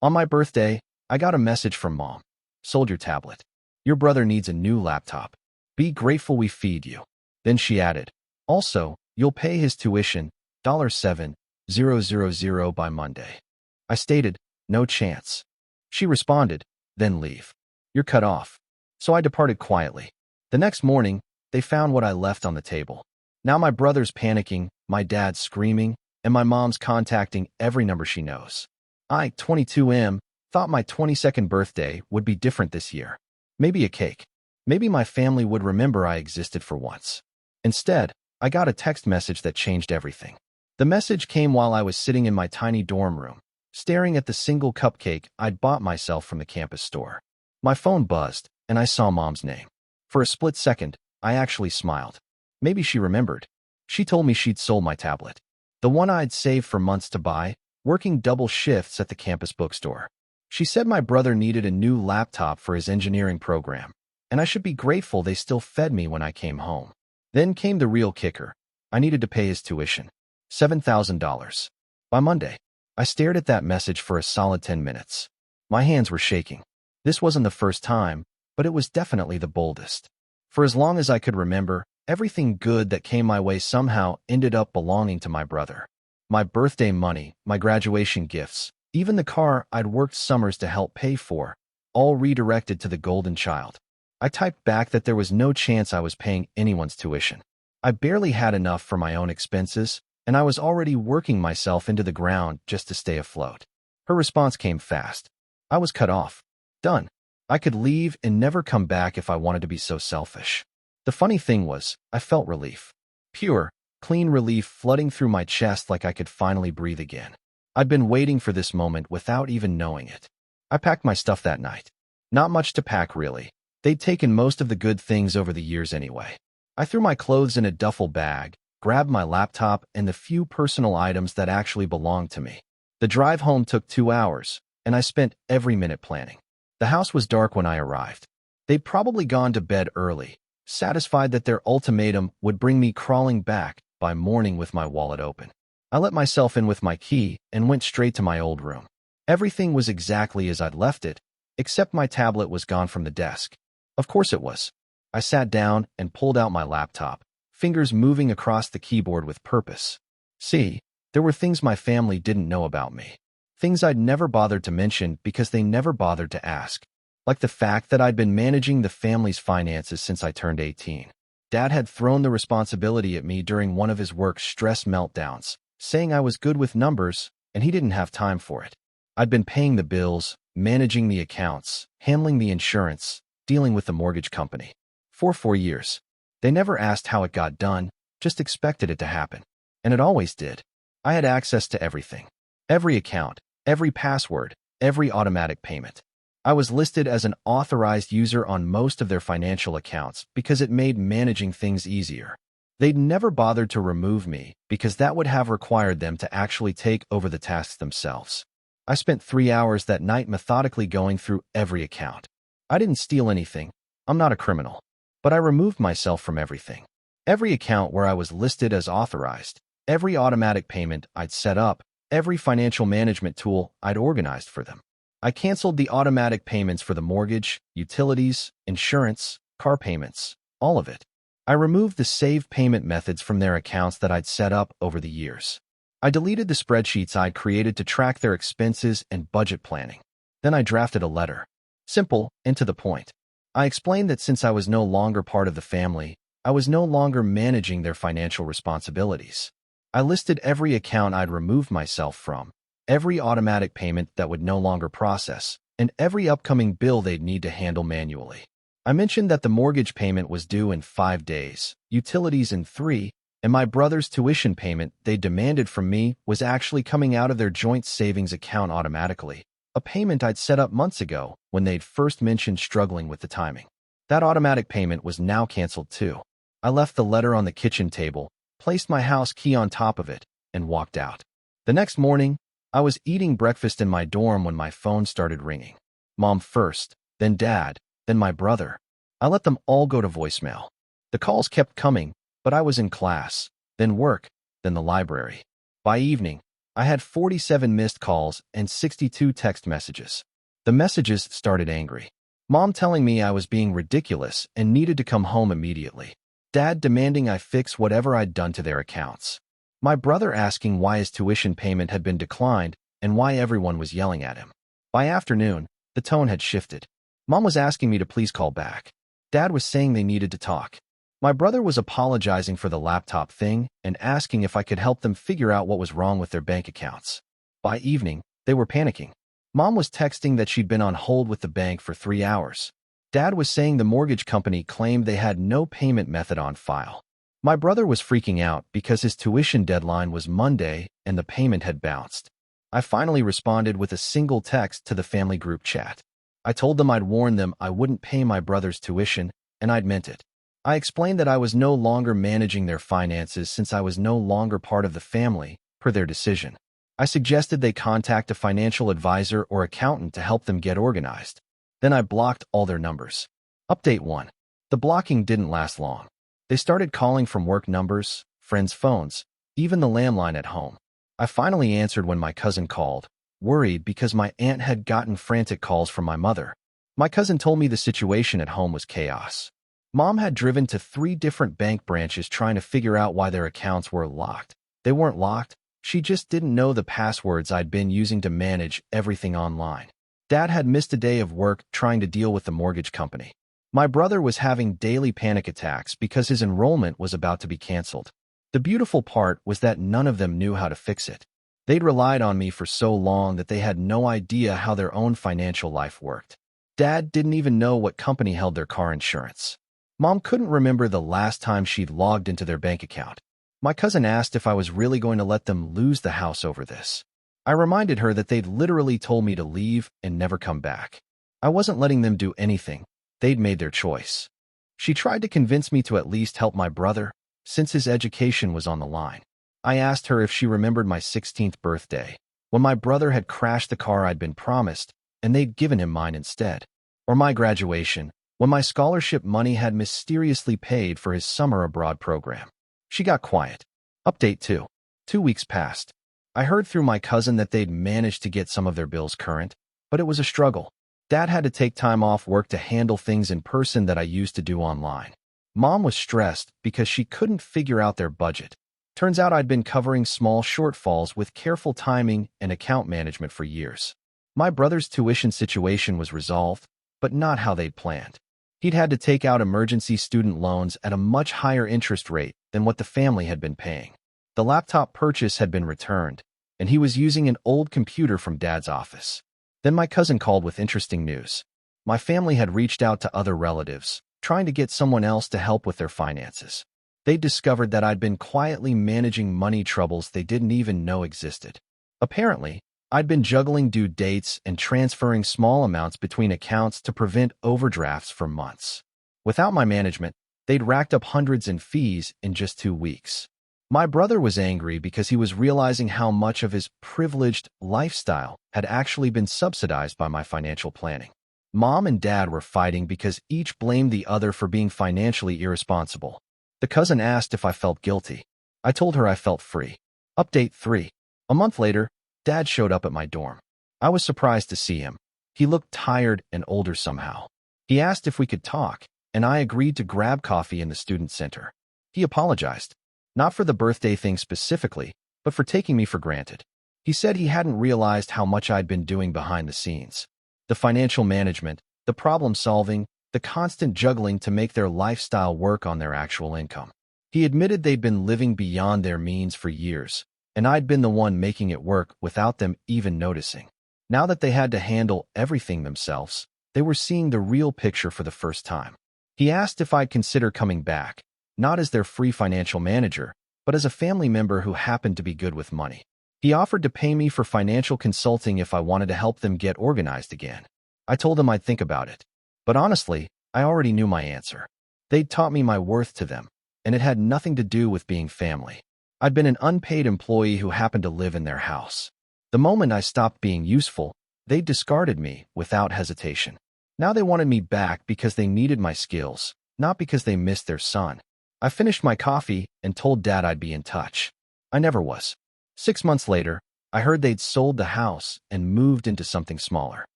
On my birthday, I got a message from Mom. Sold your tablet. Your brother needs a new laptop. Be grateful we feed you. Then she added, also, you'll pay his tuition, $7,000 by Monday. I stated, no chance. She responded, then leave. You're cut off. So I departed quietly. The next morning, they found what I left on the table. Now my brother's panicking, my dad's screaming, and my mom's contacting every number she knows. I, 22M, thought my 22nd birthday would be different this year. Maybe a cake. Maybe my family would remember I existed for once. Instead, I got a text message that changed everything. The message came while I was sitting in my tiny dorm room, staring at the single cupcake I'd bought myself from the campus store. My phone buzzed, and I saw Mom's name. For a split second, I actually smiled. Maybe she remembered. She told me she'd sold my tablet. The one I'd saved for months to buy, working double shifts at the campus bookstore. She said my brother needed a new laptop for his engineering program, and I should be grateful they still fed me when I came home. Then came the real kicker. I needed to pay his tuition. $7,000. By Monday, I stared at that message for a solid 10 minutes. My hands were shaking. This wasn't the first time, but it was definitely the boldest. For as long as I could remember, everything good that came my way somehow ended up belonging to my brother. My birthday money, my graduation gifts, even the car I'd worked summers to help pay for, all redirected to the golden child. I typed back that there was no chance I was paying anyone's tuition. I barely had enough for my own expenses, and I was already working myself into the ground just to stay afloat. Her response came fast. I was cut off. Done. I could leave and never come back if I wanted to be so selfish. The funny thing was, I felt relief. Pure, clean relief flooding through my chest like I could finally breathe again. I'd been waiting for this moment without even knowing it. I packed my stuff that night. Not much to pack, really. They'd taken most of the good things over the years anyway. I threw my clothes in a duffel bag, grabbed my laptop and the few personal items that actually belonged to me. The drive home took 2 hours, and I spent every minute planning. The house was dark when I arrived. They'd probably gone to bed early, satisfied that their ultimatum would bring me crawling back by morning with my wallet open. I let myself in with my key and went straight to my old room. Everything was exactly as I'd left it, except my tablet was gone from the desk. Of course it was. I sat down and pulled out my laptop, fingers moving across the keyboard with purpose. See, there were things my family didn't know about me. Things I'd never bothered to mention because they never bothered to ask. Like the fact that I'd been managing the family's finances since I turned 18. Dad had thrown the responsibility at me during one of his work stress meltdowns, saying I was good with numbers and he didn't have time for it. I'd been paying the bills, managing the accounts, handling the insurance, dealing with the mortgage company. For 4 years. They never asked how it got done, just expected it to happen. And it always did. I had access to everything. Every account, every password, every automatic payment. I was listed as an authorized user on most of their financial accounts because it made managing things easier. They'd never bothered to remove me because that would have required them to actually take over the tasks themselves. I spent 3 hours that night methodically going through every account. I didn't steal anything. I'm not a criminal. But I removed myself from everything. Every account where I was listed as authorized, every automatic payment I'd set up, every financial management tool I'd organized for them. I canceled the automatic payments for the mortgage, utilities, insurance, car payments, all of it. I removed the saved payment methods from their accounts that I'd set up over the years. I deleted the spreadsheets I'd created to track their expenses and budget planning. Then I drafted a letter. Simple and to the point. I explained that since I was no longer part of the family, I was no longer managing their financial responsibilities. I listed every account I'd removed myself from, every automatic payment that would no longer process, and every upcoming bill they'd need to handle manually. I mentioned that the mortgage payment was due in 5 days, utilities in 3, and my brother's tuition payment they demanded from me was actually coming out of their joint savings account automatically. A payment I'd set up months ago when they'd first mentioned struggling with the timing. That automatic payment was now canceled too. I left the letter on the kitchen table, placed my house key on top of it, and walked out. The next morning, I was eating breakfast in my dorm when my phone started ringing. Mom first, then Dad, then my brother. I let them all go to voicemail. The calls kept coming, but I was in class, then work, then the library. By evening, I had 47 missed calls and 62 text messages. The messages started angry. Mom telling me I was being ridiculous and needed to come home immediately. Dad demanding I fix whatever I'd done to their accounts. My brother asking why his tuition payment had been declined and why everyone was yelling at him. By afternoon, the tone had shifted. Mom was asking me to please call back. Dad was saying they needed to talk. My brother was apologizing for the laptop thing and asking if I could help them figure out what was wrong with their bank accounts. By evening, they were panicking. Mom was texting that she'd been on hold with the bank for 3 hours. Dad was saying the mortgage company claimed they had no payment method on file. My brother was freaking out because his tuition deadline was Monday and the payment had bounced. I finally responded with a single text to the family group chat. I told them I'd warned them I wouldn't pay my brother's tuition, and I'd meant it. I explained that I was no longer managing their finances since I was no longer part of the family, per their decision. I suggested they contact a financial advisor or accountant to help them get organized. Then I blocked all their numbers. Update 1. The blocking didn't last long. They started calling from work numbers, friends' phones, even the landline at home. I finally answered when my cousin called, worried because my aunt had gotten frantic calls from my mother. My cousin told me the situation at home was chaos. Mom had driven to 3 different bank branches trying to figure out why their accounts were locked. They weren't locked. She just didn't know the passwords I'd been using to manage everything online. Dad had missed a day of work trying to deal with the mortgage company. My brother was having daily panic attacks because his enrollment was about to be canceled. The beautiful part was that none of them knew how to fix it. They'd relied on me for so long that they had no idea how their own financial life worked. Dad didn't even know what company held their car insurance. Mom couldn't remember the last time she'd logged into their bank account. My cousin asked if I was really going to let them lose the house over this. I reminded her that they'd literally told me to leave and never come back. I wasn't letting them do anything. They'd made their choice. She tried to convince me to at least help my brother, since his education was on the line. I asked her if she remembered my 16th birthday, when my brother had crashed the car I'd been promised, and they'd given him mine instead. Or my graduation, when my scholarship money had mysteriously paid for his summer abroad program. She got quiet. Update 2. 2 weeks passed. I heard through my cousin that they'd managed to get some of their bills current, but it was a struggle. Dad had to take time off work to handle things in person that I used to do online. Mom was stressed because she couldn't figure out their budget. Turns out I'd been covering small shortfalls with careful timing and account management for years. My brother's tuition situation was resolved, but not how they'd planned. He'd had to take out emergency student loans at a much higher interest rate than what the family had been paying. The laptop purchase had been returned, and he was using an old computer from Dad's office. Then my cousin called with interesting news. My family had reached out to other relatives, trying to get someone else to help with their finances. They'd discovered that I'd been quietly managing money troubles they didn't even know existed. Apparently, I'd been juggling due dates and transferring small amounts between accounts to prevent overdrafts for months. Without my management, they'd racked up hundreds in fees in just 2 weeks. My brother was angry because he was realizing how much of his privileged lifestyle had actually been subsidized by my financial planning. Mom and Dad were fighting because each blamed the other for being financially irresponsible. The cousin asked if I felt guilty. I told her I felt free. Update 3. A month later, Dad showed up at my dorm. I was surprised to see him. He looked tired and older somehow. He asked if we could talk, and I agreed to grab coffee in the student center. He apologized, not for the birthday thing specifically, but for taking me for granted. He said he hadn't realized how much I'd been doing behind the scenes. The financial management, the problem solving, the constant juggling to make their lifestyle work on their actual income. He admitted they'd been living beyond their means for years, and I'd been the one making it work without them even noticing. Now that they had to handle everything themselves, they were seeing the real picture for the first time. He asked if I'd consider coming back, not as their free financial manager, but as a family member who happened to be good with money. He offered to pay me for financial consulting if I wanted to help them get organized again. I told him I'd think about it. But honestly, I already knew my answer. They'd taught me my worth to them, and it had nothing to do with being family. I'd been an unpaid employee who happened to live in their house. The moment I stopped being useful, they discarded me without hesitation. Now they wanted me back because they needed my skills, not because they missed their son. I finished my coffee and told Dad I'd be in touch. I never was. 6 months later, I heard they'd sold the house and moved into something smaller.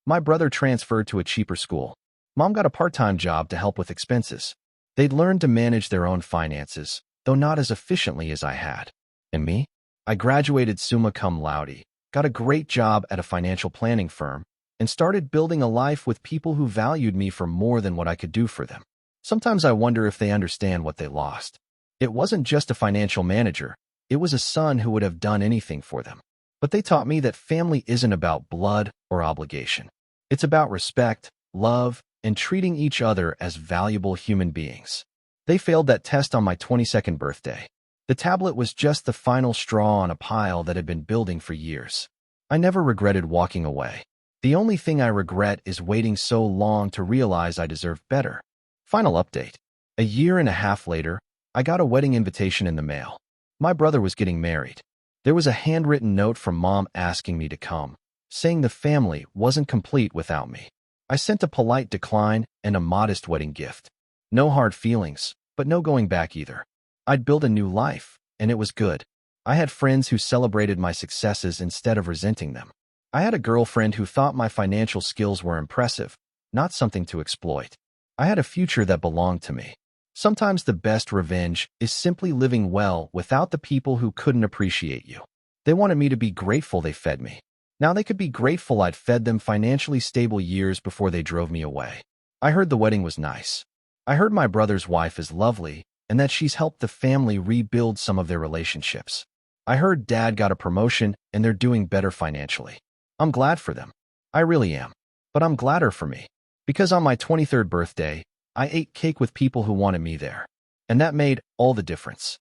My brother transferred to a cheaper school. Mom got a part-time job to help with expenses. They'd learned to manage their own finances, though not as efficiently as I had. And me? I graduated summa cum laude, got a great job at a financial planning firm, and started building a life with people who valued me for more than what I could do for them. Sometimes I wonder if they understand what they lost. It wasn't just a financial manager. It was a son who would have done anything for them. But they taught me that family isn't about blood or obligation. It's about respect, love, and treating each other as valuable human beings. They failed that test on my 22nd birthday. The tablet was just the final straw on a pile that had been building for years. I never regretted walking away. The only thing I regret is waiting so long to realize I deserved better. Final update. A year and a half later, I got a wedding invitation in the mail. My brother was getting married. There was a handwritten note from Mom asking me to come, saying the family wasn't complete without me. I sent a polite decline and a modest wedding gift. No hard feelings, but no going back either. I'd built a new life, and it was good. I had friends who celebrated my successes instead of resenting them. I had a girlfriend who thought my financial skills were impressive, not something to exploit. I had a future that belonged to me. Sometimes the best revenge is simply living well without the people who couldn't appreciate you. They wanted me to be grateful they fed me. Now they could be grateful I'd fed them financially stable years before they drove me away. I heard the wedding was nice. I heard my brother's wife is lovely and that she's helped the family rebuild some of their relationships. I heard Dad got a promotion and they're doing better financially. I'm glad for them. I really am. But I'm gladder for me. Because on my 23rd birthday, I ate cake with people who wanted me there. And that made all the difference.